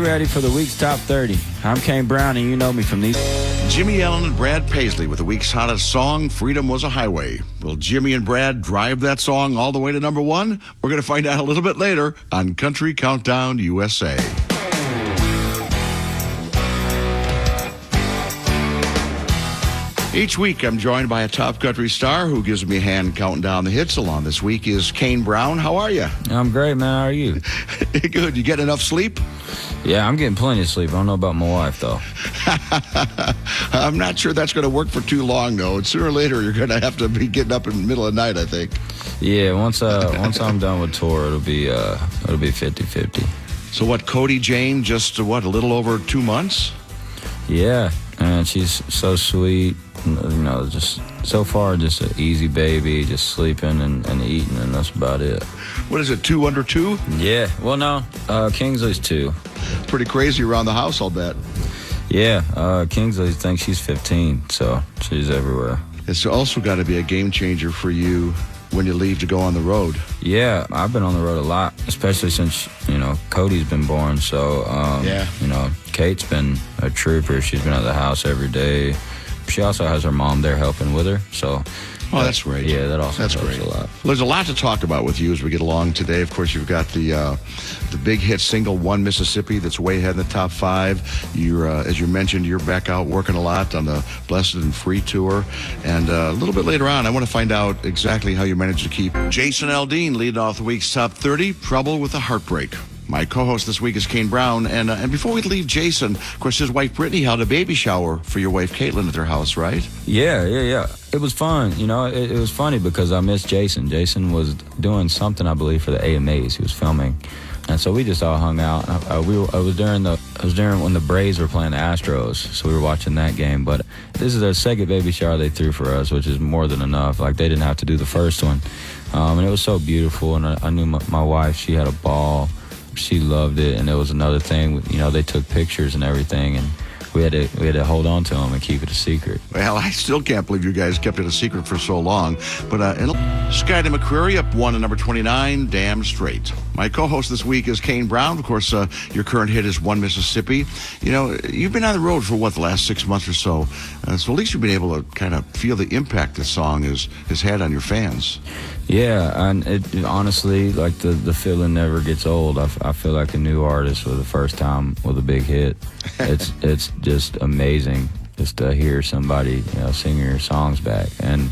ready for the week's top 30. I'm Kane Brown, and you know me from these. Jimmy Allen and Brad Paisley with the week's hottest song, Freedom Was a Highway. Will Jimmy and Brad drive that song all the way to number one? We're going to find out a little bit later on Country Countdown USA. Each week, I'm joined by a top country star who gives me a hand counting down the hits. Along this week is Kane Brown. How are you? I'm great, man. How are you? Good. You get enough sleep? Yeah, I'm getting plenty of sleep. I don't know about my wife, though. I'm not sure that's going to work for too long, though. Sooner or later, you're going to have to be getting up in the middle of the night, I think. Yeah, once I'm done with tour, it'll be 50-50. So what, Cody Jane, just, a little over 2 months? Yeah, and she's so sweet. You know, just so far, just an easy baby, just sleeping and eating, and that's about it. What is it, 2 under 2? Yeah, well, no, Kingsley's 2. It's pretty crazy around the house, I'll bet. Yeah, Kingsley thinks she's 15, so she's everywhere. It's also got to be a game changer for you when you leave to go on the road. Yeah, I've been on the road a lot, especially since, Cody's been born. So, Kate's been a trooper. She's been at the house every day. She also has her mom there helping with her. So, that's great. Yeah, that also helps great. A lot. Well, there's a lot to talk about with you as we get along today. Of course, you've got the big hit single, One Mississippi, that's way ahead in the top 5. You're, as you mentioned, you're back out working a lot on the Blessed and Free tour. And a little bit later on, I want to find out exactly how you managed to keep Jason Aldean leading off the week's top 30, Trouble with a Heartbreak. My co-host this week is Kane Brown, and before we leave Jason, of course, his wife Brittany held a baby shower for your wife Caitlin at their house, right? Yeah. It was fun. It was funny because I missed Jason. Jason was doing something, I believe, for the AMAs. He was filming, and so we just all hung out. I was during when the Braves were playing the Astros, so we were watching that game. But this is their second baby shower they threw for us, which is more than enough. Like, they didn't have to do the first one, and it was so beautiful. And I knew my wife; she had a ball. She loved it, and it was another thing. They took pictures and everything, and we had to hold on to them and keep it a secret. Well, I still can't believe you guys kept it a secret for so long. But Skyda McCreary up 1 at number 29, Damn Straight. My co-host this week is Kane Brown. Of course, your current hit is One Mississippi. You've been on the road for the last 6 months or so. So at least you've been able to kind of feel the impact this song has had on your fans. Yeah, and it honestly, like, the feeling never gets old. I feel like a new artist for the first time with a big hit. It's just amazing just to hear somebody sing your songs back. And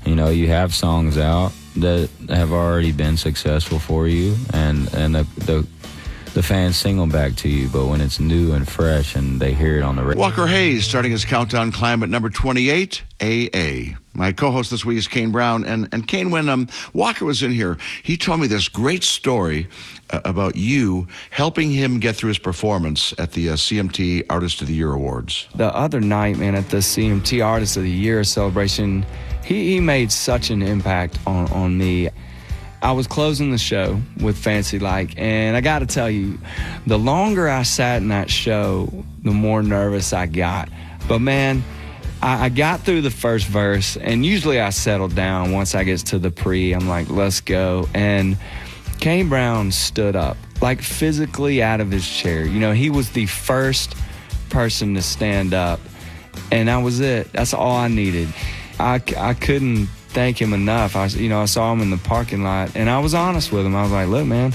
you have songs out that have already been successful for you, and the fans sing them back to you. But when it's new and fresh and they hear it on the radio. Walker Hayes starting his countdown climb at number 28, AA. My co-host this week is Kane Brown. And Kane, when Walker was in here, he told me this great story about you helping him get through his performance at the CMT Artist of the Year Awards. The other night, man, at the CMT Artist of the Year celebration, he made such an impact on me. I was closing the show with Fancy Like, and I got to tell you, the longer I sat in that show, the more nervous I got. But, man, I got through the first verse, and usually I settle down once I get to the pre. I'm like, let's go. And Kane Brown stood up, like physically out of his chair. He was the first person to stand up, and that was it. That's all I needed. I couldn't thank him enough. I saw him in the parking lot, and I was honest with him. I was like, look, man,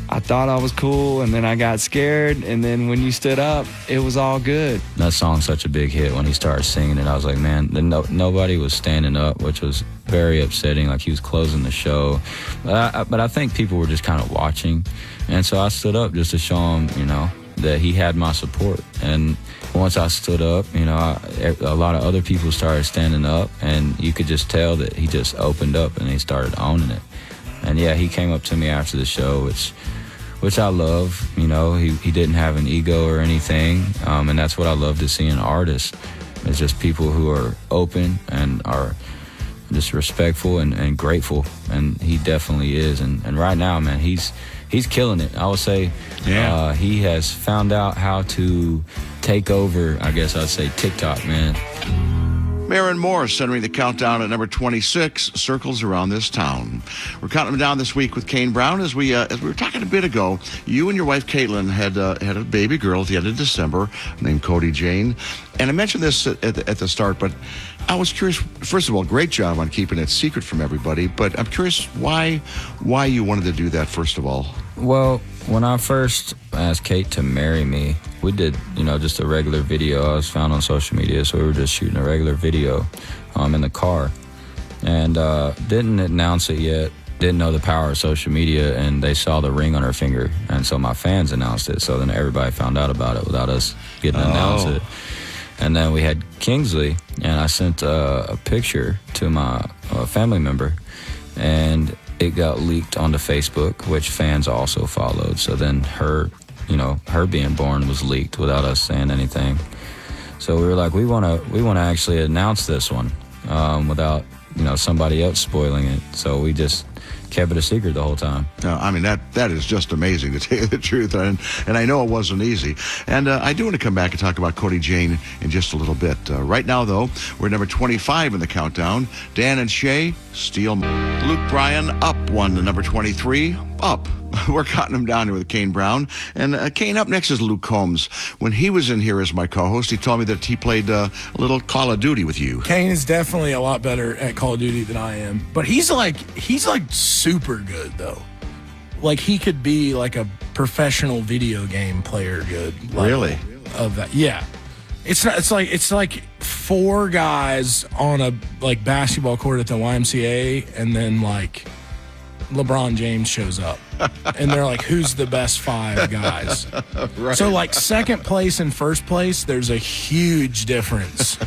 I thought I was cool, and then I got scared, and then when you stood up, it was all good. That song's such a big hit. When he started singing it, I was like, man, nobody was standing up, which was very upsetting. Like, he was closing the show. But I think people were just kind of watching, and so I stood up just to show him, that he had my support. And once I stood up, a lot of other people started standing up, and you could just tell that he just opened up and he started owning it. And yeah, he came up to me after the show, which I love. He didn't have an ego or anything, and that's what I love to see in artists. It's just people who are open and are just respectful and grateful, and he definitely is. And right now, man, he's killing it. I would say he has found out how to take over, I guess I'd say, TikTok, man. Maren Moore centering the countdown at number 26, Circles Around This Town. We're counting them down this week with Kane Brown. As we were talking a bit ago, you and your wife Caitlin had a baby girl at the end of December named Cody Jane. And I mentioned this at the start, but I was curious. First of all, great job on keeping it secret from everybody. But I'm curious why you wanted to do that, first of all. Well, when I first asked Kate to marry me, we did, just a regular video. I was found on social media, so we were just shooting a regular video in the car. And didn't announce it yet, didn't know the power of social media, and they saw the ring on her finger. And so my fans announced it, so then everybody found out about it without us getting to announce it. And then we had Kingsley, and I sent a picture to my family member, and it got leaked onto Facebook, which fans also followed. So then her being born was leaked without us saying anything. So we were like, we want to actually announce this one without somebody else spoiling it. So we just kept it a secret the whole time. I mean, that is just amazing, to tell you the truth, and I know it wasn't easy. And I do want to come back and talk about Cody Jane in just a little bit. Right now, though, we're number 25 in the countdown. Dan and Shay, Steele. Luke Bryan, up one to number 23, up. We're counting him down here with Kane Brown. And Kane, up next is Luke Combs. When he was in here as my co-host, he told me that he played a little Call of Duty with you. Kane is definitely a lot better at Call of Duty than I am. But he's like super good, though. Like, he could be like a professional video game player good. Really? Of that. Yeah. It's like four guys on a basketball court at the YMCA, and then LeBron James shows up, and they're like, who's the best five guys? Right. So second place and first place, there's a huge difference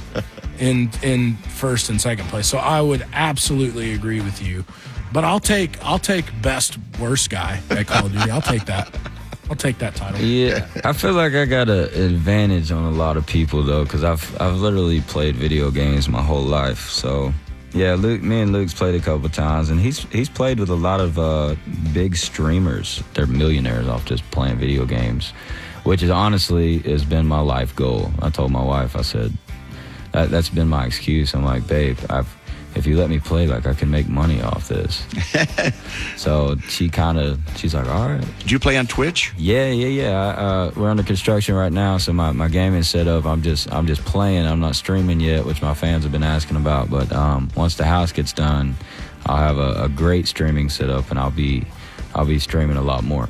in first and second place. So I would absolutely agree with you, but I'll take best worst guy at Call of Duty. I'll take that title. Yeah, I feel like I got an advantage on a lot of people though, because I've literally played video games my whole life. So yeah, me and Luke's played a couple times, and he's played with a lot of big streamers. They're millionaires off just playing video games, which is honestly has been my life goal. I told my wife, I said, that's been my excuse. I'm like, babe, if you let me play, I can make money off this. So she's like, all right. Did you play on Twitch? Yeah. We're under construction right now, so my gaming setup, I'm just playing. I'm not streaming yet, which my fans have been asking about. But once the house gets done, I'll have a great streaming setup, and I'll be streaming a lot more.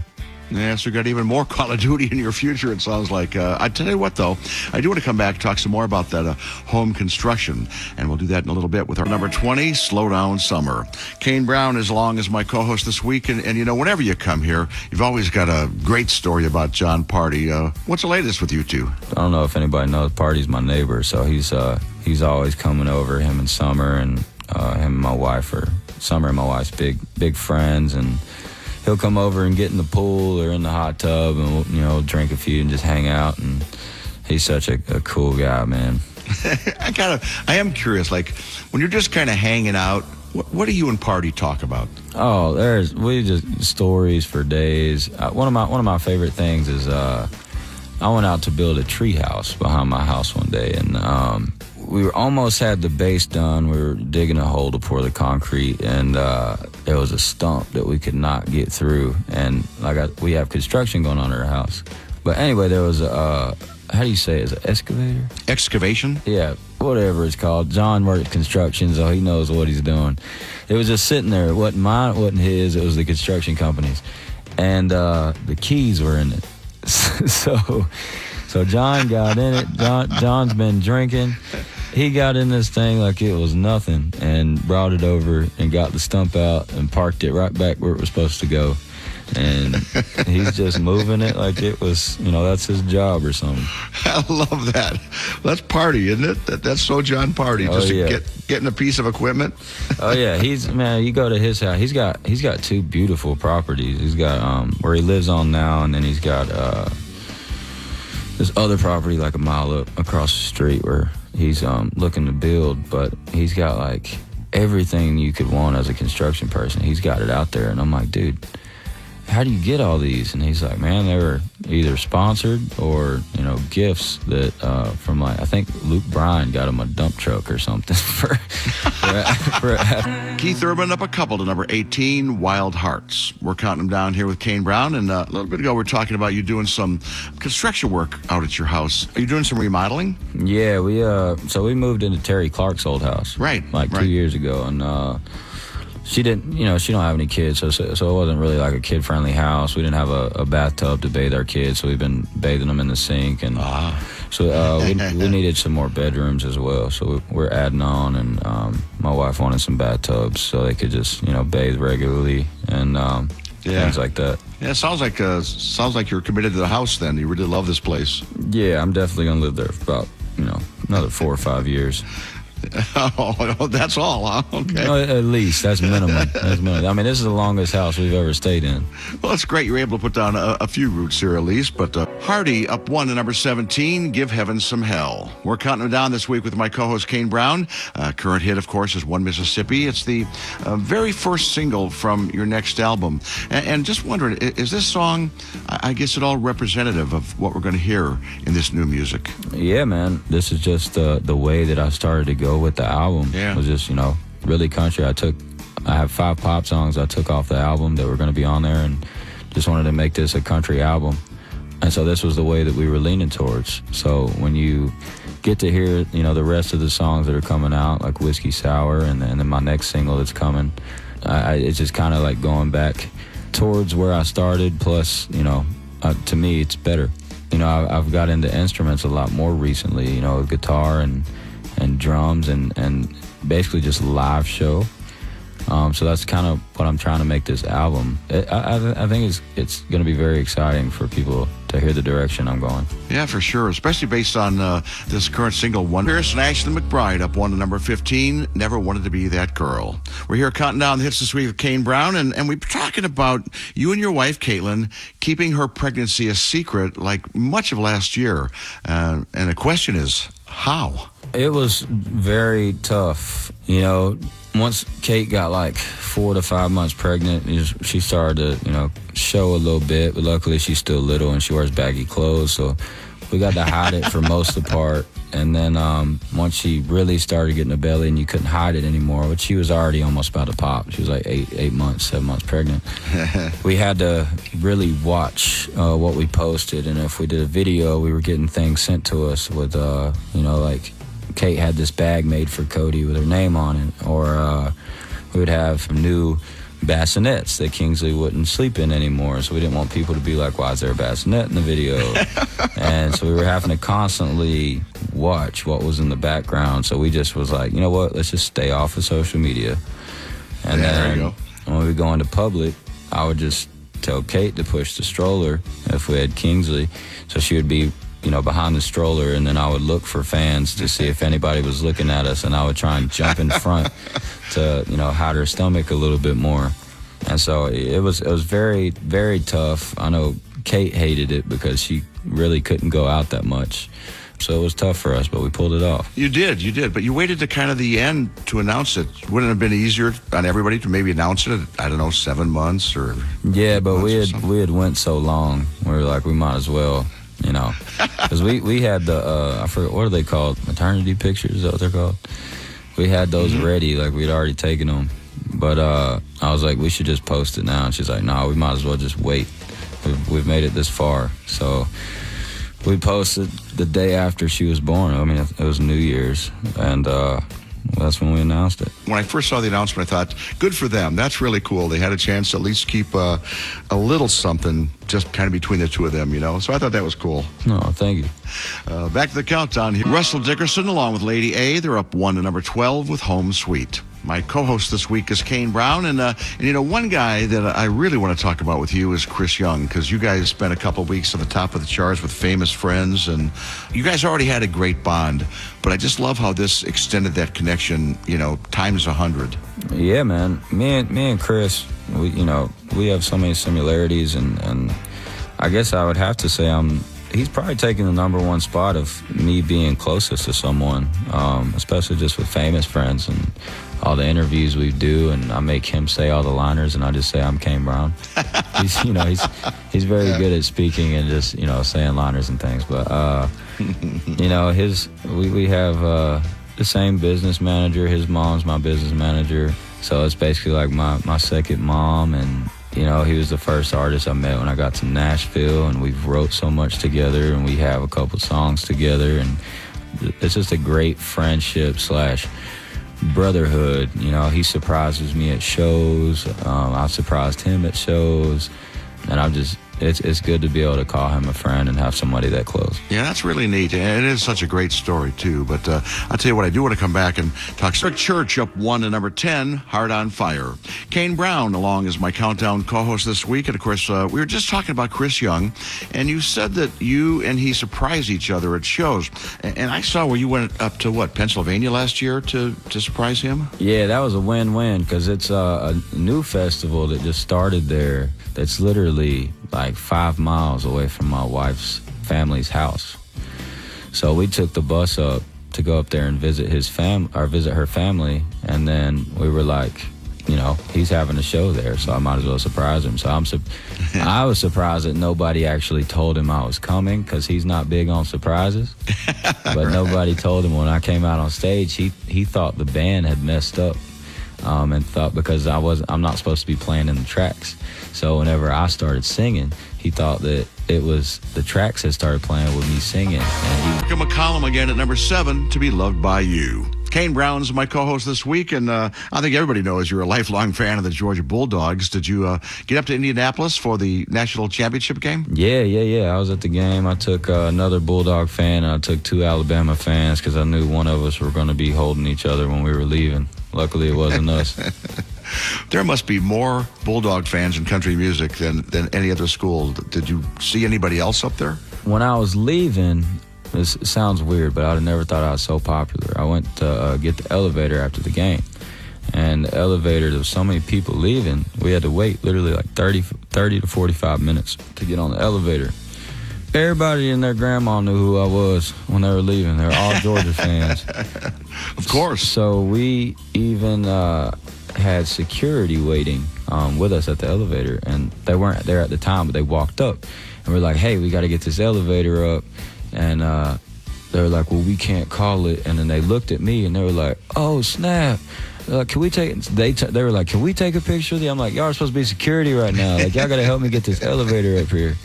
Yeah, so you got even more Call of Duty in your future, it sounds like. I tell you what, though, I do want to come back and talk some more about that home construction, and we'll do that in a little bit with our number 20, Slow Down Summer. Kane Brown is along as my co-host this week, and whenever you come here, you've always got a great story about John Party. What's the latest with you two? I don't know if anybody knows, Party's my neighbor, so he's always coming over, him and Summer, and him and my wife, or Summer and my wife's big friends, and he'll come over and get in the pool or in the hot tub, and we'll drink a few and just hang out. And he's such a cool guy, man. I am curious, when you're just kind of hanging out, what do you and Party talk about? Oh, we just stories for days. One of my favorite things is I went out to build a tree house behind my house one day, and we almost had the base done. We were digging a hole to pour the concrete, and there was a stump that we could not get through. And we have construction going on at our house. But anyway, there was how do you say it? Is it an excavator? Excavation? Yeah, whatever it's called. John worked construction, so he knows what he's doing. It was just sitting there. It wasn't mine, it wasn't his. It was the construction company's. And the keys were in it. So John got in it. John's been drinking. He got in this thing like it was nothing and brought it over and got the stump out and parked it right back where it was supposed to go. And he's just moving it like it was, that's his job or something. I love that. That's Party, isn't it? That's so John Party. Oh, just yeah. Getting a piece of equipment. Oh yeah, you go to his house. He's got two beautiful properties. He's got where he lives on now, and then he's got this other property like a mile up across the street where he's looking to build, but he's got everything you could want as a construction person. He's got it out there, and I'm like, dude. how do you get all these? And he's like, man, they were either sponsored or, you know, gifts that from like, I think Luke Bryan got him a dump truck or something for Keith Urban up a couple to number 18, Wild Hearts. We're counting them down here with Kane Brown. And a little bit ago, we were talking about you doing some construction work out at your house. Are you doing some remodeling? Yeah, so we moved into Terry Clark's old house. Right. Like 2 years ago. And she didn't, you know, she don't have any kids, so it wasn't really like a kid-friendly house. We didn't have a bathtub to bathe our kids, so we've been bathing them in the sink. And so we needed some more bedrooms as well, so we're adding on. And my wife wanted some bathtubs so they could just, you know, bathe regularly and things like that. Yeah, it sounds like you're committed to the house then. You really love this place. Yeah, I'm definitely going to live there for about, you know, another 4 or 5 years. Oh, that's all, huh? Okay. No, at least. That's minimum. That's minimum. I mean, this is the longest house we've ever stayed in. Well, it's great you're able to put down a few roots here at least. But Hardy up 1 to number 17, Give Heaven Some Hell. We're counting them down this week with my co-host Kane Brown. Current hit, of course, is One Mississippi. It's the very first single from your next album. And just wondering, is this song, I guess, at all representative of what we're going to hear in this new music? Yeah, man. This is just the way that I started to go with the album. Yeah. It was just, you know, really country. I have 5 pop songs I took off the album that were going to be on there, and just wanted to make this a country album. And so this was the way that we were leaning towards. So when you get to hear, you know, the rest of the songs that are coming out, like Whiskey Sour, and then my next single that's coming, it's just kind of like going back towards where I started. Plus, you know, to me, it's better. You know, I've got into instruments a lot more recently, you know, guitar and drums and basically just live show. So that's kind of what I'm trying to make this album. I think it's going to be very exciting for people to hear the direction I'm going. Yeah, for sure, especially based on this current single, One. Pierce and Ashley McBride up 1 to number 15, Never Wanted to Be That Girl. We're here counting down the hits this week with Kane Brown, and we're talking about you and your wife, Caitlin, keeping her pregnancy a secret like much of last year. And the question is, how? It was very tough. You know, once Kate got like 4 to 5 months pregnant, she started to, you know, show a little bit, but luckily she's still little and she wears baggy clothes, so we got to hide it for most of the part. And then once she really started getting a belly and you couldn't hide it anymore, which she was already almost about to pop. She was like 7 months pregnant. We had to really watch what we posted, and if we did a video, we were getting things sent to us with, you know, like Kate had this bag made for Cody with her name on it, or we would have new bassinets that Kingsley wouldn't sleep in anymore, so we didn't want people to be like, why is there a bassinet in the video? And so we were having to constantly watch what was in the background, so we just was like, you know what, let's just stay off of social media. And then when we go into public, I would just tell Kate to push the stroller if we had Kingsley, so she would be, you know, behind the stroller, and then I would look for fans to see if anybody was looking at us, and I would try and jump in front to, you know, hide her stomach a little bit more. And so it was very, very tough. I know Kate hated it because she really couldn't go out that much. So it was tough for us, but we pulled it off. You did. But you waited to kind of the end to announce it. Wouldn't it have been easier on everybody to maybe announce it at, I don't know, 7 months or... Yeah, but we had went so long. We were like, we might as well, you know. Because we had the, I forget, what are they called? Maternity pictures, is that what they're called? We had those ready, like we'd already taken them. But I was like, we should just post it now. And she's like, no, we might as well just wait. We've made it this far. So we posted the day after she was born. I mean, it was New Year's. And that's when we announced it. When I first saw the announcement, I thought, good for them. That's really cool. They had a chance to at least keep a little something just kind of between the two of them, you know. So I thought that was cool. No, thank you. Back to the countdown here. Russell Dickerson along with Lady A. They're up 1 to number 12 with Home Sweet. My co-host this week is Kane Brown, and you know, one guy that I really want to talk about with you is Chris Young, because you guys spent a couple of weeks on the top of the charts with Famous Friends, and you guys already had a great bond, but I just love how this extended that connection, you know, times 100. Yeah, man. Me and Chris, we have so many similarities, and I guess I would have to say he's probably taking the number one spot of me being closest to someone, especially just with Famous Friends. And all the interviews we do, and I make him say all the liners, and I just say I'm Kane Brown. He's very good at speaking and just saying liners and things. But we have the same business manager. His mom's my business manager, so it's basically like my second mom. And he was the first artist I met when I got to Nashville, and we've wrote so much together, and we have a couple songs together, and it's just a great friendship / brotherhood. He surprises me at shows. I've surprised him at shows, and it's good to be able to call him a friend and have somebody that close. Yeah, that's really neat. And it is such a great story, too. But I'll tell you what, I do want to come back and talk. Church up 1 to number 10, Heart on Fire. Kane Brown along as my countdown co-host this week. And, of course, we were just talking about Chris Young. And you said that you and he surprise each other at shows. And I saw where you went up to, Pennsylvania last year to surprise him? Yeah, that was a win-win because it's a new festival that just started there that's literally like 5 miles away from my wife's family's house. So we took the bus up to go up there and visit visit her family, and then we were like, he's having a show there, so I might as well surprise him. So I was surprised that nobody actually told him I was coming because he's not big on surprises. But nobody told him when I came out on stage. He thought the band had messed up. And thought because I'm not supposed to be playing in the tracks. So whenever I started singing, he thought that it was the tracks that started playing with me singing. And Michael McCollum again at number 7, To Be Loved by You. Kane Brown's my co-host this week, and I think everybody knows you're a lifelong fan of the Georgia Bulldogs. Did you get up to Indianapolis for the national championship game? Yeah. I was at the game. I took another Bulldog fan, and I took 2 Alabama fans because I knew one of us were going to be holding each other when we were leaving. Luckily, it wasn't us. There must be more Bulldog fans in country music than any other school. Did you see anybody else up there? When I was leaving, this sounds weird, but I never thought I was so popular. I went to get the elevator after the game. And the elevator, there was so many people leaving, we had to wait literally like 30 to 45 minutes to get on the elevator. Everybody and their grandma knew who I was when they were leaving. They were all Georgia fans. Of course. So we even had security waiting with us at the elevator, and they weren't there at the time, but they walked up, and we're like, hey, we got to get this elevator up, and they were like, well, we can't call it, and then they looked at me, and they were like, oh, snap. Can we take? They were like, can we take a picture with you? I'm like, y'all are supposed to be security right now. Like, y'all got to help me get this elevator up here.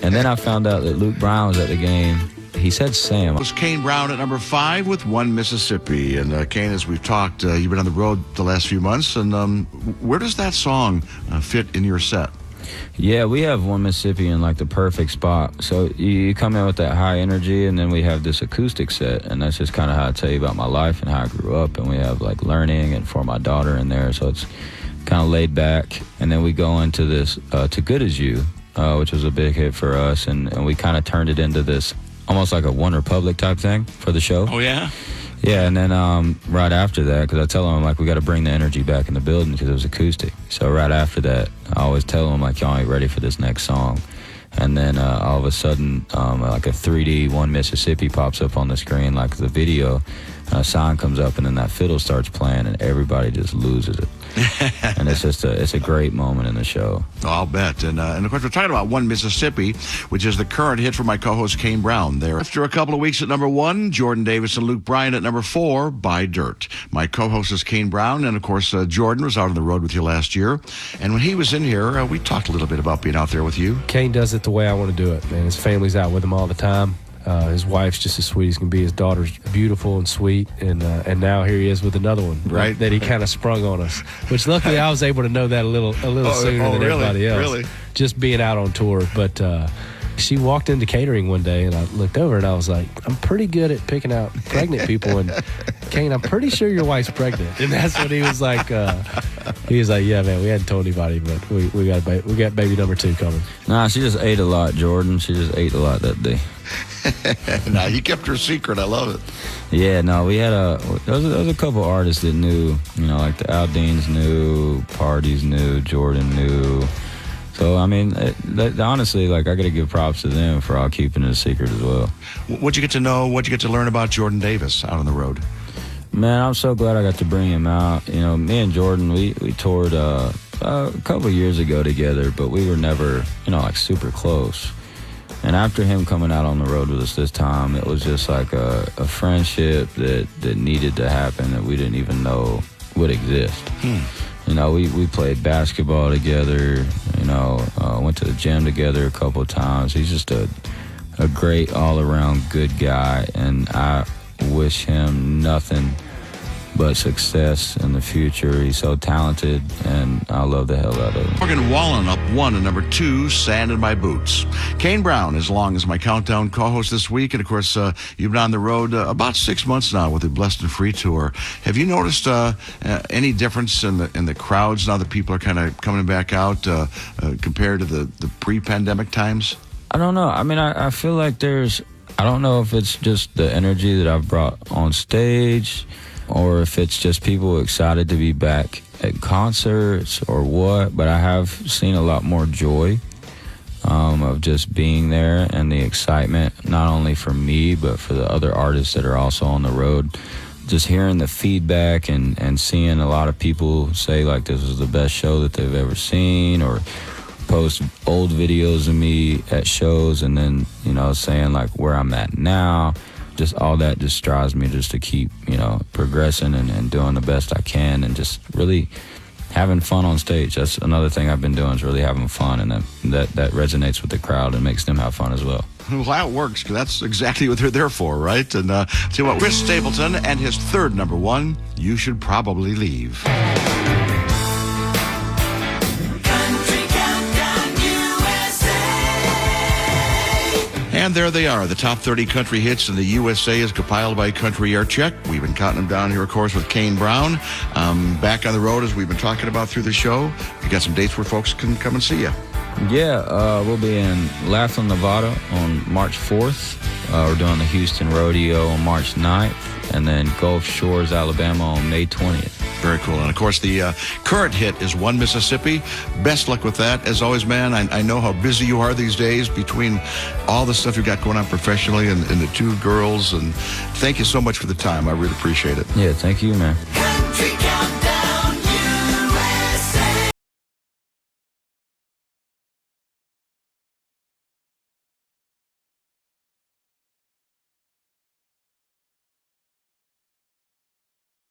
And then I found out that Luke Bryan was at the game. He said Sam. It was Kane Brown at number 5 with One Mississippi. And Kane, as we've talked, you've been on the road the last few months. And where does that song fit in your set? Yeah, we have One Mississippi in like the perfect spot. So you come in with that high energy, and then we have this acoustic set, and that's just kind of how I tell you about my life and how I grew up. And we have like learning and for my daughter in there, so it's kind of laid back. And then we go into this To Good As You, which was a big hit for us, and we kind of turned it into this almost like a One Republic type thing for the show. Oh, yeah? Yeah, and then right after that, because I tell them, like, we got to bring the energy back in the building because it was acoustic. So right after that, I always tell them, like, y'all ain't ready for this next song. And then all of a sudden, like a 3D One Mississippi pops up on the screen, like the video. A sign comes up, and then that fiddle starts playing, and everybody just loses it. And it's a great moment in the show. Oh, I'll bet. And of course, we're talking about One Mississippi, which is the current hit for my co-host Kane Brown. There, after a couple of weeks at number 1, Jordan Davis and Luke Bryan at number 4, By Dirt. My co-host is Kane Brown, and of course, Jordan was out on the road with you last year. And when he was in here, we talked a little bit about being out there with you. Kane does it the way I want to do it, man. His family's out with him all the time. His wife's just as sweet as can be. His daughter's beautiful and sweet, and now here he is with another one, right? That he kind of sprung on us. Which luckily I was able to know that a little sooner than everybody else. Really? Just being out on tour. But she walked into catering one day, and I looked over and I was like, I'm pretty good at picking out pregnant people. And Kane, I'm pretty sure your wife's pregnant. And that's what he was like. He was like, yeah, man, we hadn't told anybody, but we got baby number 2 coming. Nah, she just ate a lot, Jordan. She just ate a lot that day. No, you kept her secret. I love it. Yeah, no, we had there was a couple artists that knew, like the Aldeans knew, Parties knew, Jordan knew. So, I mean, honestly, like, I got to give props to them for all keeping it a secret as well. What'd you get to know, what'd you get to learn about Jordan Davis out on the road? Man, I'm so glad I got to bring him out. You know, me and Jordan, we toured a couple years ago together, but we were never, like super close. And after him coming out on the road with us this time, it was just like a friendship that needed to happen that we didn't even know would exist. You know, we played basketball together, went to the gym together a couple of times. He's just a great all-around good guy, and I wish him nothing but success in the future. He's so talented, and I love the hell out of him. Morgan Wallen up 1 and number 2, Sand in My Boots. Kane Brown, as long as my countdown co-host this week, and of course, you've been on the road about 6 months now with the Blessed and Free tour. Have you noticed any difference in the crowds now that people are kind of coming back out compared to the pre-pandemic times? I don't know. I mean, I feel like I don't know if it's just the energy that I've brought on stage, or if it's just people excited to be back at concerts or what, but I have seen a lot more joy of just being there, and the excitement, not only for me, but for the other artists that are also on the road. Just hearing the feedback and seeing a lot of people say, like, this was the best show that they've ever seen, or post old videos of me at shows, and then, saying, like, where I'm at now. Just all that just drives me just to keep, progressing and doing the best I can, and just really having fun on stage. That's another thing I've been doing, is really having fun, and that resonates with the crowd and makes them have fun as well. Well, that works, because that's exactly what they're there for, right? And see what, Chris Stapleton and his third number 1, You Should Probably Leave. And there they are, the top 30 country hits in the USA as compiled by Country Air Check. We've been counting them down here, of course, with Kane Brown. Back on the road, as we've been talking about through the show. You got some dates where folks can come and see you. Yeah, we'll be in Laughlin, Nevada on March 4th. We're doing the Houston Rodeo on March 9th, and then Gulf Shores, Alabama on May 20th. Very cool. And, of course, the current hit is One Mississippi. Best luck with that. As always, man, I know how busy you are these days between all the stuff you've got going on professionally and the 2 girls. And thank you so much for the time. I really appreciate it. Yeah, thank you, man.